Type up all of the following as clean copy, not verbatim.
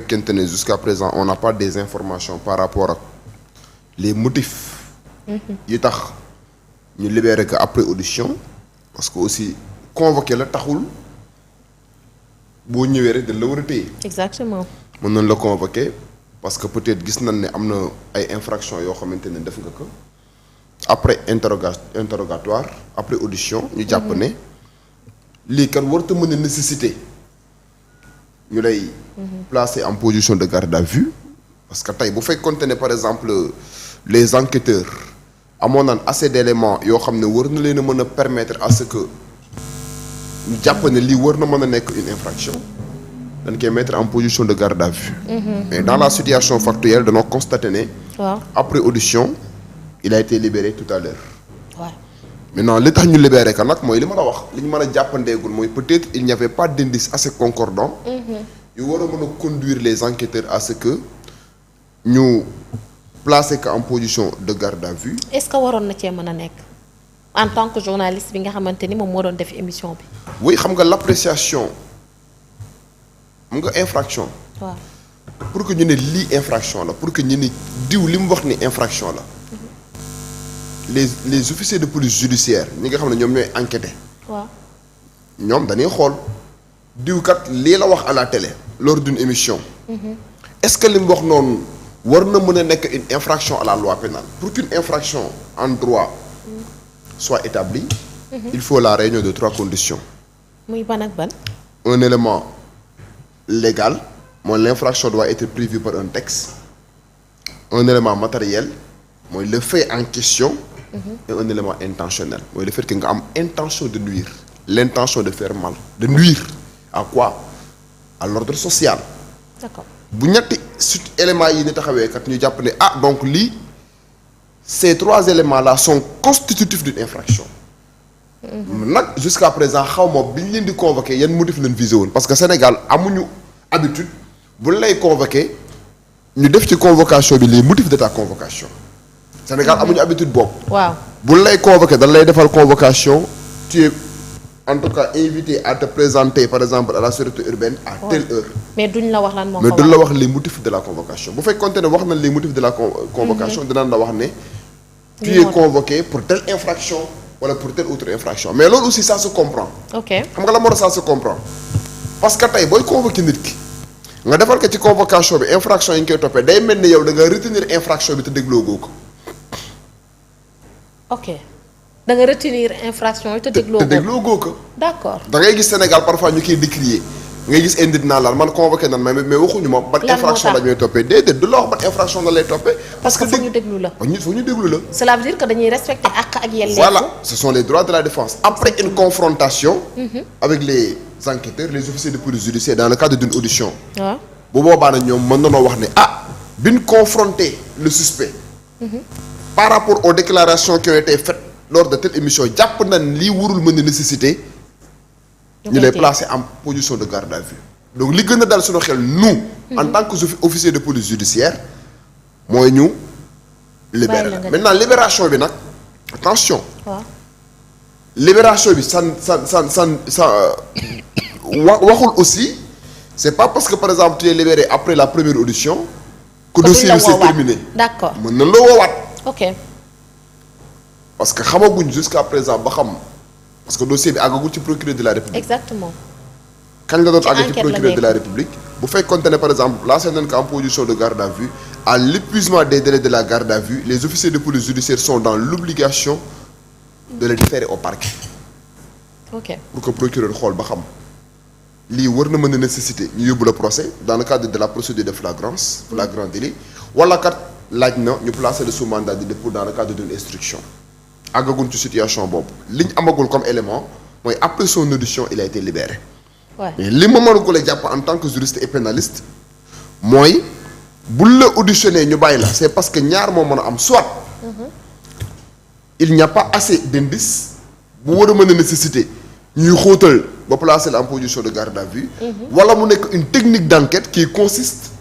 fekkente ne jusqu'à présent on n'a pas des informations par rapport ak les motifs yi tax ñu libérer que après audition parce que aussi convoqué la taxul boo ñëwee rek dañ la war a téye. exactement. mën nañ la convoqué parce que peut-être gis nañ ne am na ay infractions yoo xamante ne def nga ko après interrogatoire après audition ñu jàpp ne lii kat warut a mën a nécessité ñu lay placer en position de garde à vue parce que tey bu fekkoonte ne par exemple les enquêteurs amoon naan assez d'éléments yoo xam ne war na leen a mën a permettre à ce que ñu jàpp ne lii war na mën a nekk une infraction dañ koy mettre en position de garde à vue. Mais dans la situation factuelle dañoo constaté ne. waaw après audition il a été libéré tout à l'heure. waaw maintenant li tax ñu libéré ko nag mooy li ma la wax li ñu mën a jàppandeegul mooy peut-être il n'y avait pas d'indice assez concordant. yu war a mën a conduire les enquêteurs à ce que ñu placer ko en position de garde à vue. est-ce que waroon na cee mën a nekk en tant que journaliste bi nga xamante ni moom moo doon def émission bi. oui xam nga l'appréciation xam nga infraction. waaw pour que ñu ne lii infraction la pour que ñu ne diw li mu wax ni infraction la. les officiers de police judiciaire ñi nga xam ne ñoom ñooy enquêter. waaw ñoom dañuy xool diw kat lii la wax à la télé lors d'une émission. est-ce que li mu wax noonu war na mën a nekk une infraction à la loi pénale pour qu'une infraction en droit soit établie. il faut la réunion de 3 conditions. muy ban ak ban. Un élément légal mooy l'infraction doit être prévue par un texte. Un élément matériel mooy le fait en question. Et un élément intentionnel mooy le fait que nga am intention de nuire. L'intention de faire mal de nuire à quoi? À l'ordre social. d'accord bu ñetti éléments yi ni taxawee kat ñu jàpp ne ah donc lii ces 3 éléments là sont constitutifs d'une infraction. nag jusqu'à présent xaw ma bi ñu leen di convoquer yan motif lañ visé woon parce que Sénégal amuñu habitude bu lay convoquer ñu def ci convocation bi les motifs de ta convocation. Sénégal amuñu habitude boobu. waaw bu lay convoquer dañ lay defal convocation tu es en tout cas invité à te présenter par exemple à la sûreté urbaine à telle heure. mais duñ la wax lan moo mais ko duñ la waral. wax les motifs de la convocation bu fekkoonte ne wax nañ les motifs de la convocation dinañ la wax ne. tu es convoqué pour telle infraction wala pour telle autre infraction mais loolu aussi ça se comprend. ok xam nga la moo tax ça se comprend parce que tey booy convoqué nit ki nga defal ko ci convocation bi infraction yi ñu koy toppee day mel ni yow da nga retenir infraction bi te dégloo goo ko. ok da nga retenir infraction yi te dégloo goo ko. d'accord da ngay gis Sénégal parfois ñu koy décrier ngay gis indi naa laal man convoqué nan mais waxuñu ma ban Lan infraction moo la ñuy toppee déedéet du la wax ban infraction la lay toppee. parce que foog ñu déglu la. foog ñu déglu la. cela veut dire que dañuy respecter àq ak yelleef. Voilà, ce sont les droits de la défense. Après une confrontation avec les enquêteurs, les officiers de police judiciaire dans le cadre d'une audition. waaw bu boobaa nag ñoom mën nañoo wax ne ah bi ñu confronté le suspect. Par rapport aux déclarations qui ont été faites lors de telle émission jàpp nañ lii warul mën a nécessité. ñu lay placer en position de garde à vue. Donc li gën a dal suñu xel nous. en tant que officier de police judiciaire mooy ñu. libérer la maintenant libération bi nag attention. waaw libération bi waxul aussi c'est pas parce que par exemple tu es libéré après la première audition. que dossier bi c'est terminé. d'accord mën na la woowaat. ok parce que xamaguñ jusqu'à présent ba xam parce que dossier bi àggagul ci procureur de la République. exactement. kañ la doon àgg ci enquête la procureur de la nekk. République. bu fekkoonte ne par exemple placé nañ ko en position de garde à vue à l'épuisement des délais de la garde à vue les officiers de police judiciaire sont dans l'obligation de le déférer au parquet. ok pour que procureur xool ba xam lii war na mën a nécessité ñu yóbbu la procès dans le cadre de la procédure de flagrance flagrant délit wala kat laaj na ñu placer le sous mandat de dépôt dans le cadre d'une instruction àggaguñ ci situation boobu li ñu amagul comme élément mooy après son audition il a été libéré. ouais. mais li ma mën ko la jàpp en tant que juriste et pénaliste mooy bul la auditionné ñu bàyyi la c'est parce que ñaar moo mën a am soit il n'y a pas assez d'indices bu war a mën a nécessité ñuy xóotal ba placer la en position de garde à vue wala mu nekk une technique d'enquête qui consiste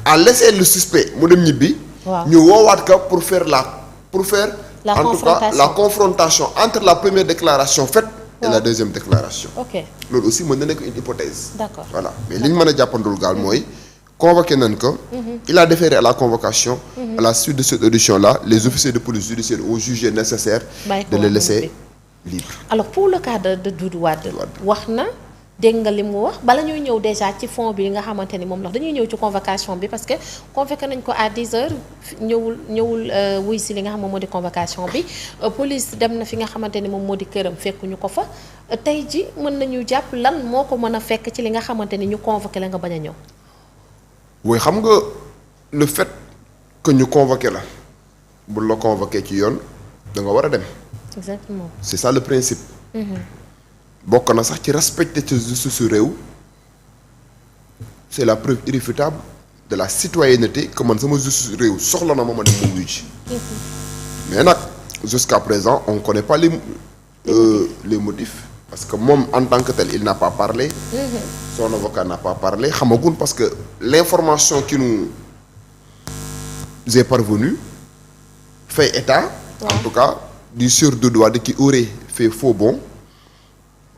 à laisser le suspect mu dem ñibbi waaw. ñu woowaat ko pour faire La en tout cas confrontation. la confrontation entre la première déclaration faite et waaw. la deuxième déclaration ok loolu aussi mën na nekk une hypothèse d'accord voilà mais li ñu mën a jàppandul gaal mooy convoqué nañ ko. il a déféré à la convocation. à la suite de cette audition là les officiers de police judiciaire ont jugé nécessaire. de le laisser libre. alors pour le cas de Doudou Wade wax na. dégg nga li mu wax bala ñuy ñëw déjà ci fond bi nga xamante ni moom la dañuy ñëw ci convocation bi parce que convoqué nañ ko à 10h ñëwul wuy si li nga xam moom moo di convocation bi police dem na fi nga xamante ni moom moo di këram fekkuñu ko fa tey ji mën nañu jàpp lan moo ko mën a fekk ci li nga xamante ni ñu convoqué la nga bañ a ñëw. oui xam nga le fait que ñu convoqué la bu la convoqué ci yoon da nga war a dem. exactement c'est ça le principe. bokk na sax ci respecter ci justice réew c'est la preuve irréfutable de la citoyenneté que man sama justice réew soxla na ma dem mu wuyu ci mais nag jusqu'à présent on connaît pas les motifs parce que moom en tant que tel il n'a pas parlé son avocat n'a pas parlé xamagun parce que l'information qui nous est parvenue fait état en tout cas du sieur Doudou Wade qui aurait fait faux bond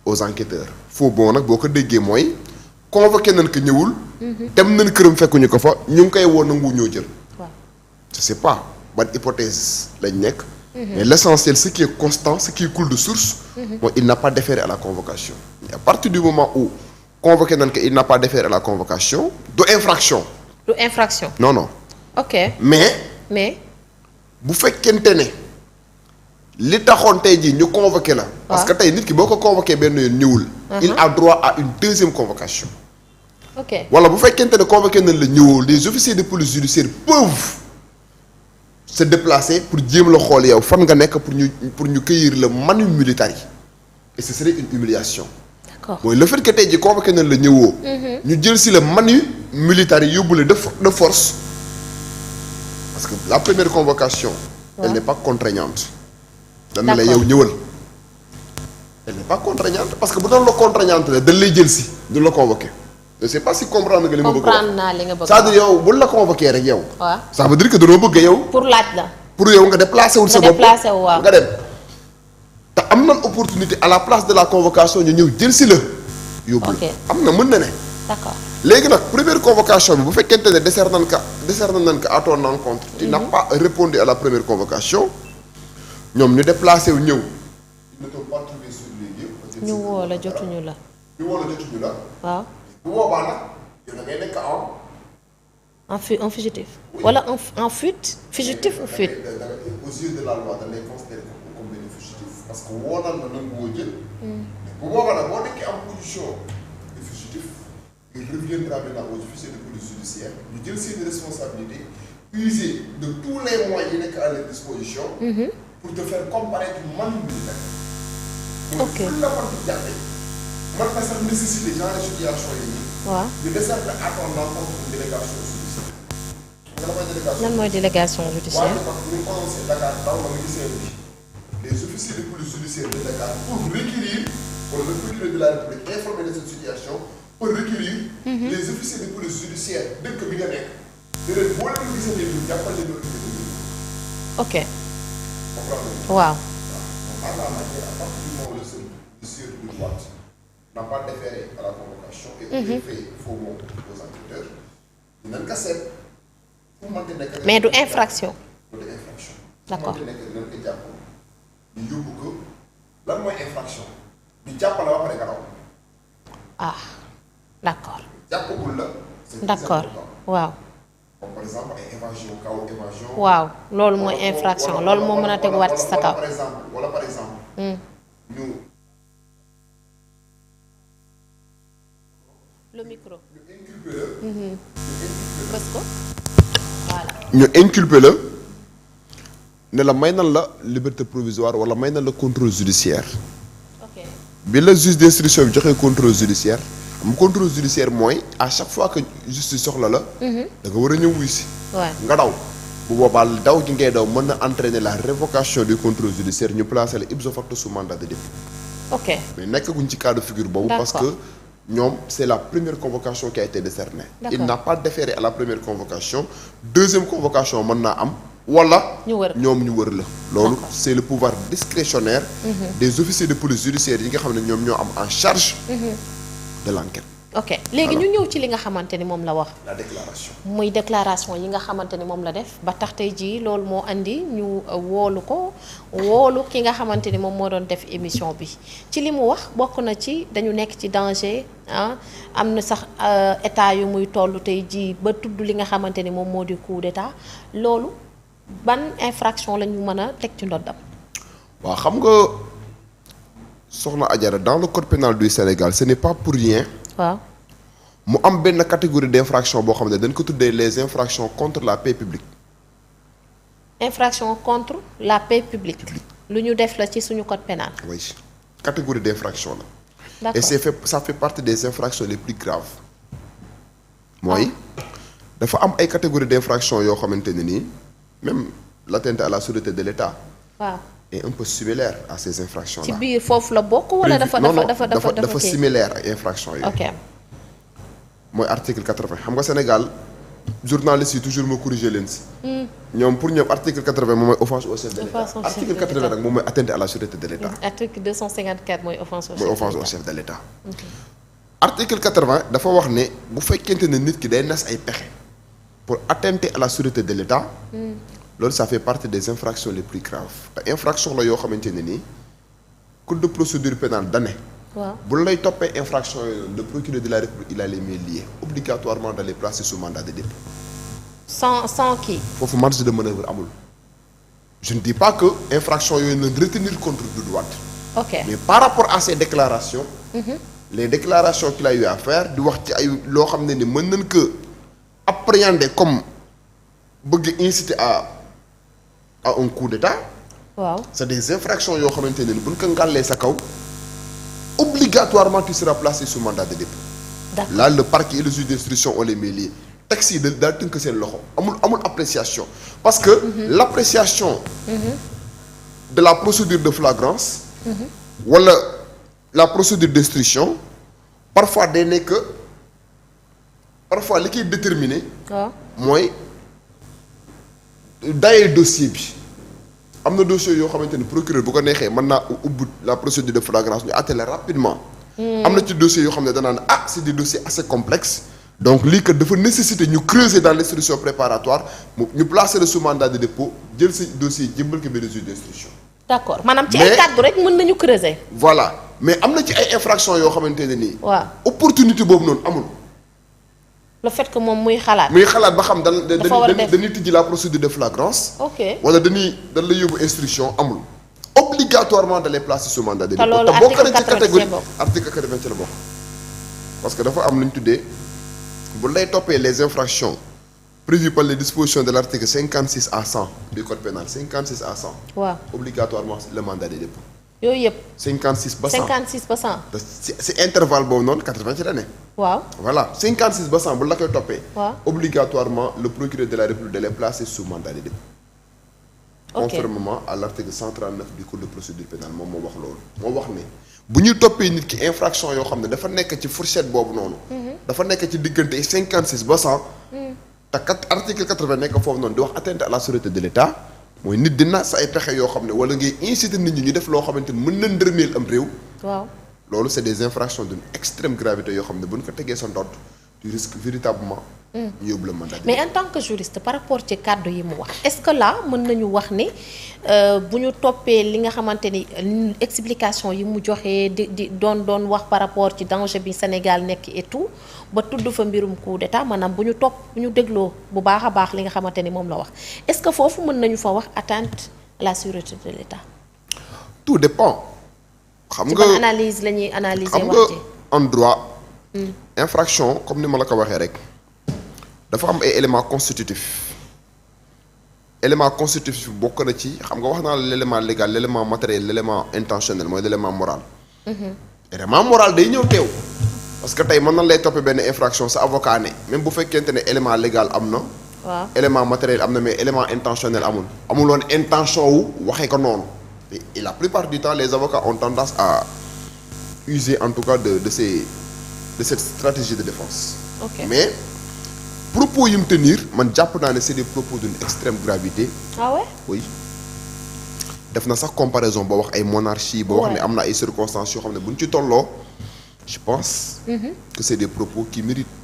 aux enquêteurs faux bon nag boo ko déggee mooy convoqué nañ ko ñëwul. dem nañ këram fekkuñu ko fa ñu ngi koy woo nangu ñoo jël. waaw je sais pas ban hypothèse lañ nekk. mais l'essentiel ce qui est constant ce qui coule de source. mooy il n'a pas déféré à la convocation. et à partir du moment où convoqué nañ ko il n'a pas déféré à la convocation du infraction. du infraction. non non. ok mais. bu fekkente ne. li taxoon tey jii ñu convoqué la. parce que tey nit ki boo ko convoqué benn yoon ñëwul. il a droit à une deuxième convocation. ok wala bu fekkente ne convoqué nañ la ñëwoo les officiers de police judiciaire peuvent se déplacer pour jéem la xool yow fan nga nekk pour ñu cueillir le manu militari et ce serait une humiliation. d'accord mooy le fait que tey jii convoqué nañ la ñëwoo. ñu jël si le manu militari yóbbu la de force parce que la première convocation. elle n'est pas contraignante. dana la yow ñëwal elle n'est pas contraignante parce que bu doon la contraignante la dañ lay jël si du la convoqué je sais pas si comprendre nga li ma bëgg a wax. comprendre naa li nga bëgg c'est-à-dire yow bu la convoqué rek yow. waaw ça veut dire que dañoo bëgg yow. pour laaj la. pour yow nga déplacé wul sa bopp waaw nga dem. te am nañ opportunité à la place de la convocation ñu ñëw jël si la. yóbbu la am na mën na ne. d'accord léegi nag première convocation bi bu fekkente ne décerné nañ ko à ton encontre. tu n'as pas répondu à la première convocation. ñoom ñu déplacé wu ñëw. ils ne t'ont pas trouvé sur les lieux. ñu woo la jotuñu la. ñu woo la jotuñu la. waaw. bu boobaa nag yow da ngay nekk en fugitif. wala en fuite. fugitif ou fuite. aux yeux de la loi dañ lay considérer comme benn fugitif parce que woo naan la nangu woo jël. bu boobaa nag boo nekkee en position de fugitif. il reviendra maintenant aux officiers de police judiciaire ñu jël seen responsabilité user de tous les moyens yi nekk à leur disposition. pour te faire comparaître manu militaire. ok mooy la mën di jàppee. man na sax nécessité genre situation yi nii. waaw ñu décerner à ton encontre une délégation judiciaire. nga la mooy délégation. lan mooy délégation judiciaire. waaye dafa ñu prononcé Dakar daw la nga gisee bi les officiers de police judiciaire de Dakar pour requérir wala le procureur de la République informé de cette situation pour requérir. les officiers de police judiciaire dëkk bi nga nekk. de leen boo leen gisee nii ñu jàppale leen ok. waaw. à partir du moment où le sieur Doudou Wade n'a pas déféré à la convocation et fait faux bond aux enquêteurs dinañ ko seet fu mu mënti nekk. mais du infraction. du infraction. d'accord fu mu mënti nekk dinañ ko jàpp ñu yóbbu ko lan mooy infraction ñu jàppale ba pare nga daw. ah d'accord. jàppagul la. d'accord waaw. comme par exemple ay évasion kaw évasion. waaw loolu mooy infraction loolu moo mën a teguwaat ci sa kaw. wala par exemple. ñu. le micro. ñu inculpé la. bës ko voilà. ñu inculpé la ne la may nan la liberté provisoire wala may nan la contrôle judiciaire. ok bi la juge d'instruction bi joxee contrôle judiciaire. am contrôle judiciaire mooy à chaque fois que justice soxla la. da nga war a ñëw wuy si. nga daw. bu boobaa daw gi ngay daw mën na entraîner la révocation du contrôle judiciaire ñu placer la ipso facto sous mandat de dépôt. ok mais nekkaguñ ci cas de figure boobu. parce que ñoom c'est la première convocation qui a été décernée. il n'a pas déféré à la première convocation. deuxième convocation mën naa am. wala ñoom ñu wër la. loolu c'est le pouvoir discrétionnaire. des officiers de police judiciaire yi nga xam ne ñoom ñoo am en charge. de l'enquête. ok léegi ñu ñëw ci li nga xamante ni moom la wax. la déclaration. muy déclaration yi nga xamante ni moom la def ba tax tey jii loolu moo andi ñu woolu ki nga xamante ni moom moo doon def émission bi ci li mu wax bokk na ci dañu nekk ci danger am na sax état yu muy toll tey jii ba tudd li nga xamante ni moom moo di coup d'état loolu ban infraction la ñu mën a teg ci ndoddam. waaw xam nga soxna Adjara dans le code pénal du Sénégal ce n'est pas pour rien. waaw mu am benn catégorie d'infraction boo xam ne dañ ko tuddee les infractions contre la paix publique. infraction contre la paix publique. lu ñu def la ci suñu code pénal. oui catégorie d'infraction la. d'accord et ça fait partie des infractions les plus graves. mooy dafa am ay catégories d'infraction yoo xamante ne nii même l'atteinte à la sûreté de l'État. waaw est un peu similaire à ces infractions là. ci biir foofu la bokk wala dafa similaire ak infractions yooyu. ok mooy article 80 xam nga Sénégal journalistes yi toujours ma corriger leen si. ñoom pour ñoom article 80 moom mooy offense au chef de l'État. article 80 nag moom mooy atteinte à la sûreté de l'État. article 254 mooy offense au chef de l'État. article 80 dafa wax ne bu fekkente ne nit ki day nas ay pexe pour attenter à la sûreté de l'État. loolu ça fait partie des infractions les plus graves te infraction la yoo xamante ne nii code de procédure pénale dane waaw bu lay toppee infraction yooyu le procureur de la République il a les mains liées obligatoirement de les placer sous mandat de dépôt. sans kii. foofu marge de manœuvre amul. je ne dis pas que infraction yooyu nañ retenir contre Doudou Wade. ok mais par rapport à ces déclarations. les déclarations qu'il a eu à faire di wax ci ay loo xam ne ni mën nañ ko appréhender comme bëgg inciter à un coup d'état. waaw c'est des infractions yoo xamante ne ni buñ ko ngàllee sa kaw obligatoirement tu seras placé sous mandat de dépôt. d'accord là le parquet et le juge d'instruction ont les mains liées texte yi daal tënk seen loxo amul appréciation parce que l'appréciation de la procédure de flagrance wala la procédure d'instruction parfois day nekk parfois li koy déterminer waaw mooy dayee dossier bi am na dossier yoo xamante ni procureur bu ko neexee mën naa ubbi la procédure de flagrance ñu atteler rapidement. am na ci dossiers yoo xam ne danaa ne c'est des dossiers assez complexes donc lii kat dafa nécessiter ñu creuser dans l'instruction préparatoire ñu placer le sous mandat de dépôt jël sa dossier jëmbal ko benn juge d'instruction. d'accord maanaam ci ay kàddu rek mën nañu creuser. voilà mais am na ci ay infractions yoo xamante ne nii. waaw opportunité boobu noonu amul. le fait que moom muy xalaat ba xam dañuy tijji la procédure de flagrance. ok wala dañ la yóbbu instruction amul. obligatoirement de les placer sous mandat de dépôt. te loolu article 80 ci la bokk. parce que dafa am lu ñu tuddee bu lay toppee les infractions prévues par les dispositions de l'article 56 à 100 du code pénal 56 à 100. waaw obligatoirement le mandat de dépôt. yooyu yëpp. 56 ba 100 56 ba 100. si intervalle boobu noonu 80 ci la ne. waaw voilà 56 ba 100 bu la koy toppee. waaw obligatoirement le procureur de la République de les placer sous mandat de dépôt. ok conformément à l'article 139 du code de procédure pénale moom moo wax loolu. moo wax ne bu ñuy toppee nit ki infraction yoo xam ne dafa nekk ci fourchette boobu noonu. dafa nekk ci diggante 56 ba 100. te article 80 nekk foofu noonu di wax atteinte à la sûreté de l'État. mooy nit dina sa ay pexe yoo xam ne wala ngay inciter nit ñi ñu def loo xamante ni mën na ndërmeel am réew. waaw loolu c'est des infractions d'une extrême gravité yoo xam ne bu ñu ko tegee sa ndodd tu risques véritablement. ñu yóbbu la mandat. mais en tant que juriste par rapport ci kàddu yi mu wax est-ce que là mën nañu wax ni bu ñu toppee li nga xamante ni explication yi mu joxee di doon wax par rapport ci danger bi Sénégal nekk et tout ba tudd fa mbirum coup d'état maanaam bu ñu dégloo bu baax a baax li nga xamante ni moom la wax est-ce que foofu mën nañu fa wax atteinte à la sûreté de l'État. tout dépend. xam nga ci ban analyse la ñuy analyser. xam nga en droit. infraction comme ni ma la ko waxee rek. dafa am ay éléments constitutifs élément constitutif bokk na ci xam nga wax naa la l'élément légal l'élément matériel l'élément intentionnel mooy l'élément moral. élément moral day ñëw teew. parce que tey mën na lay toppee benn infraction sa avocat ne même bu fekkente ne élément légal am na. waaw élément matériel am na mais élément intentionnel amuloon intention wu waxee ko noonu. et la plupart du temps les avocats ont tendance à user en tout cas de cette stratégie de défense. ok mais propos yi mu tenir man jàpp naa ne c'est des propos d'une extrême gravité. ah ouais. oui def na sax comparaison ba wax ay monarchie ba wax ne am na ay circonstances yoo xam ne bu ñu ci tolloo je pense que c'est des propos qui méritent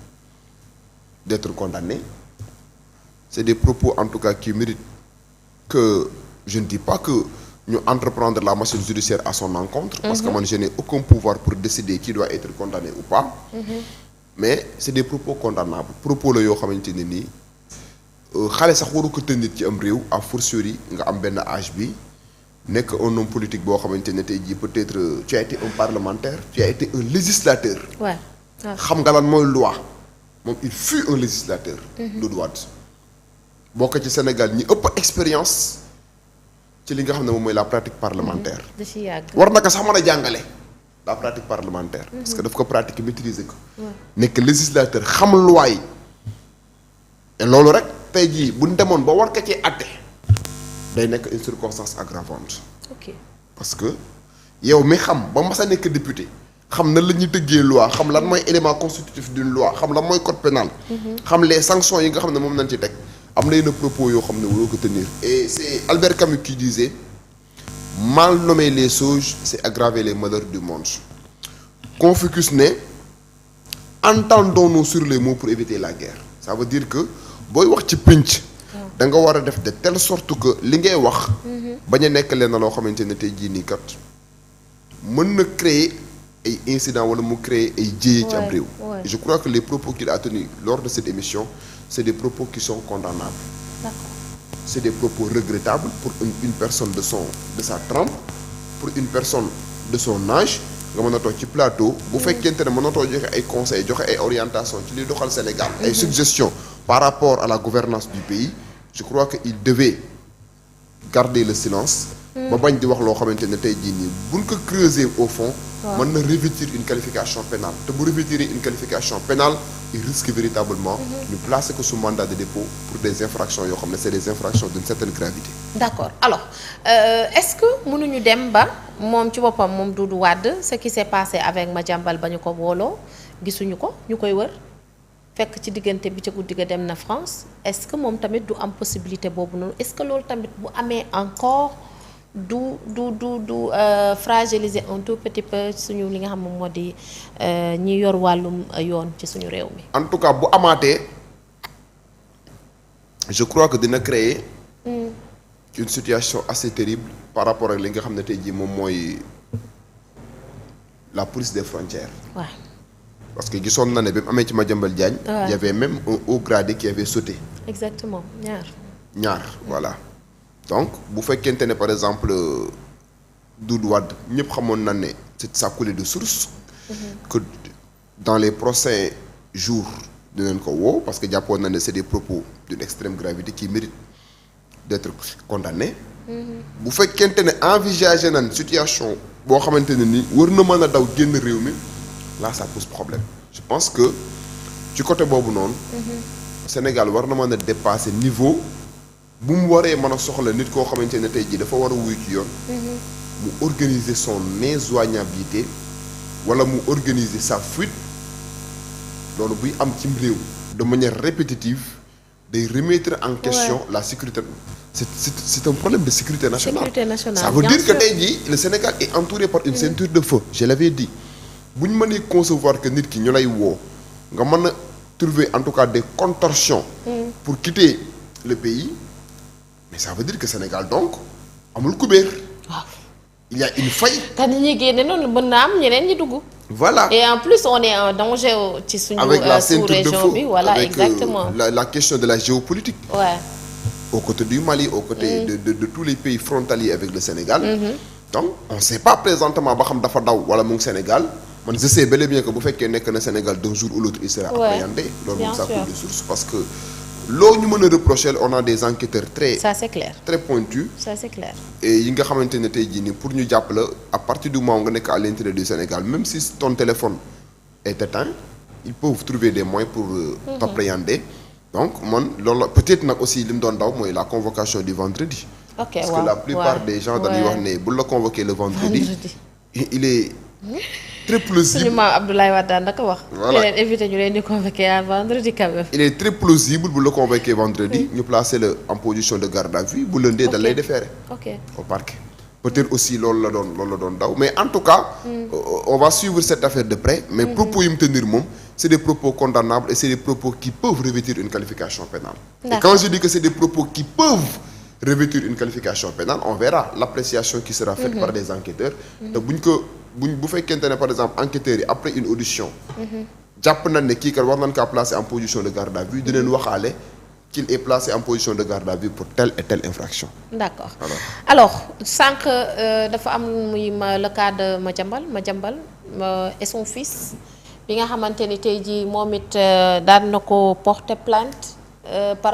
d'être condamnés. C'est des propos en tout cas qui méritent que, je ne dis pas que ñu entreprendre la machine judiciaire à son encontre, parce que moi je n'ai aucun pouvoir pour décider qui doit être condamné ou pas. Mais c'est des propos condamnables. Propos la yoo xamante ne nii xale sax waru ko tënit ci am réew, à fortiori nga am benn âge bi nekk un homme politique boo xamante ne tey jii peut-être tu as été un parlementaire, tu as été un législateur. Ouais. xam nga lan mooy loi moom il fut un législateur. Doudou Wade bokk ci Sénégal ñi ëpp expérience ci li nga xam ne moom mooy la pratique parlementaire. da ci yàgg. war na ko sax mën a jàngale la pratique parlementaire. parce que daf ko pratiquer maîtriser ko. nekk législateur xam loi yi. et loolu rek tey jii bu ñu demoon ba war ko ci àtte day nekk une circonstance aggravante. ok parce que yow mi xam ba mas a nekk député xam na la ñuy tëggee loi xam lan mooy élément constitutif d'une loi xam lan mooy code pénal. xam les sanctions yi nga xam ne moom nañ ci teg. am na yenn propos yoo xam ne waroo ko tenir et c'est Albert Camus qui disait mal nommer les choses c'est aggraver les malheurs du monde. Confucius ne entendons-nous sur les mots pour éviter la guerre. Ça veut dire que booy wax ci pénc da nga war a def de telle sorte que li ngay wax bañ a nekk leen na loo xamante ne tey jii nii kat mën na créer ay incidents wala mu créer ay jéye ci am réew. Je crois que les propos qu'il a tenus lors de cette émission c'est des propos qui sont condamnables. D'accord. C'est des propos regrettables pour une personne de sa trempe, pour une personne de son âge nga mën a toog ci plateau bu fekkente ne mën a toog joxe ay conseils joxe ay orientations ci liy doxal Sénégal ay suggestions par rapport à la gouvernance du pays. Je crois que il devait garder le silence ba bañ di wax loo xamante ne tey jii nii buñ ko creuser au fond mën na revêtir une qualification pénale te bu revêtir une qualification pénale il risque véritablement ñu placer ko sous mandat de dépôt pour des infractions yoo xam ne c'est des infractions d'une certaine gravité. D'accord. Alors est-ce que mënuñu dem ba moom ci boppam moom Doudou Wade ce qui s'est passé avec Madiambal ba ñu ko wooloo gisuñu ko ñu koy wër fekk ci diggante bi ca guddi ga dem na France est-ce que moom tamit du am possibilité boobu noonu est-ce que loolu tamit bu amee encore du fragiliser un tout petit peu suñu li nga xam moom moo di ñi yor wàllum yoon ci suñu réew mi. En tout cas bu amaatee je crois que dina créer une situation assez terrible par rapport ak li nga xam ne tey jii moom mooy la police des frontières. waaw. Parce que gisoon na ne bi mu amee ci Madiambal Diagne. il y avait même un haut gradé qui avait sauté. Exactement ñaar voilà. Donc bu fekkente ne par exemple Doudou Wade ñëpp xamoon na ne ça coulait de source. que dans les prochains jours dinañ ko woo parce que jàppoon na ne c'est des propos d'une extrême gravité qui méritent d'être condamnés. bu fekkente ne envisager nañ situation boo xamante ne ni war na mën a daw génn réew mi là ça pose problème. Je pense que ci côté boobu noonu. Sénégal war na mën a dépasser niveau. bu mu waree mën a soxla nit koo xamante ne tey jii dafa war a wuyu ci yoon. mu organiser son injoignabilité wala mu organiser sa fuite loolu buy am cim réew de manière répétitive day remettre en question la sécurité. C'est un problème de sécurité nationale. Sécurité nationale. Ça veut dire que tey jii le Sénégal est entouré par une ceinture de feu. Je l'avais dit bu ñu mënee concevoir que nit ki ñu lay woo nga mën a trouver en tout cas des contorsions. pour quitter le pays. Mais ça veut dire que Sénégal donc amul kubéer. waaw. Il y a une faille. te ni ñuy génne noonu mën na am ñeneen ñi dugg. Voilà. Et en plus on est en danger ci suñu avec la ceinture de sous-région feu bi voilà avec exactement. la question de la géopolitique. Ouais. Aux côtés du Mali aux côtés de tous les pays frontaliers avec le Sénégal. Donc on ne sait pas présentement ba xam dafa daw wala mu ngi Sénégal man je sais bel et bien que bu fekkee nekk na Sénégal d'un jour ou l'autre il sera appréhendé. loolu moom ça coule de source parce que. loo ñu mën a reprocher on a des enquêteurs ça c'est clair. très pointus. Ça c'est clair. et yi nga xamante ne tey jii nii pour ñu jàpp la à partir du moment nga nekk à l'intérieur du Sénégal même si ton téléphone est éteint ils peuvent trouver des moyens pour t'appréhender. Donc man loolu la peut-être nag aussi li mu doon daw mooy la convocation du vendredi. Ok parce que la plupart des gens dañuy wax ne bu la convoquer le vendredi. il est très plausible. suñu maam Abdoulaye Wade daan naka wax. voilà leen éviter ñu leen di convoquer à vendredi quand même. il est très plausible bu la convoquer vendredi. ñu placer le en position de garde à vue bu lundi da lay déférer. ok au parquet peut-être aussi loolu la doon daw mais en tout cas on va suivre cette affaire de près mais propos yi mu tenir moom c'est des propos condamnables et c'est des propos qui peuvent revêtir une qualification pénale. Et quand je dis que c'est des propos qui peuvent revêtir une qualification pénale on verra l'appréciation qui sera faite par des enquêteurs te bu fekkente ne par exemple enquêteurs yi après une audition jàpp nañ ne kii kat war nañ kaa placer en position de garde à vue dinañ waxaale qu'il est placé en position de garde à vue pour telle et telle infraction. D'accord. Alors sànq dafa am muy le cas de Madiambal et son fils bi nga xamante ni tey jii moom it daan na ko porter plainte par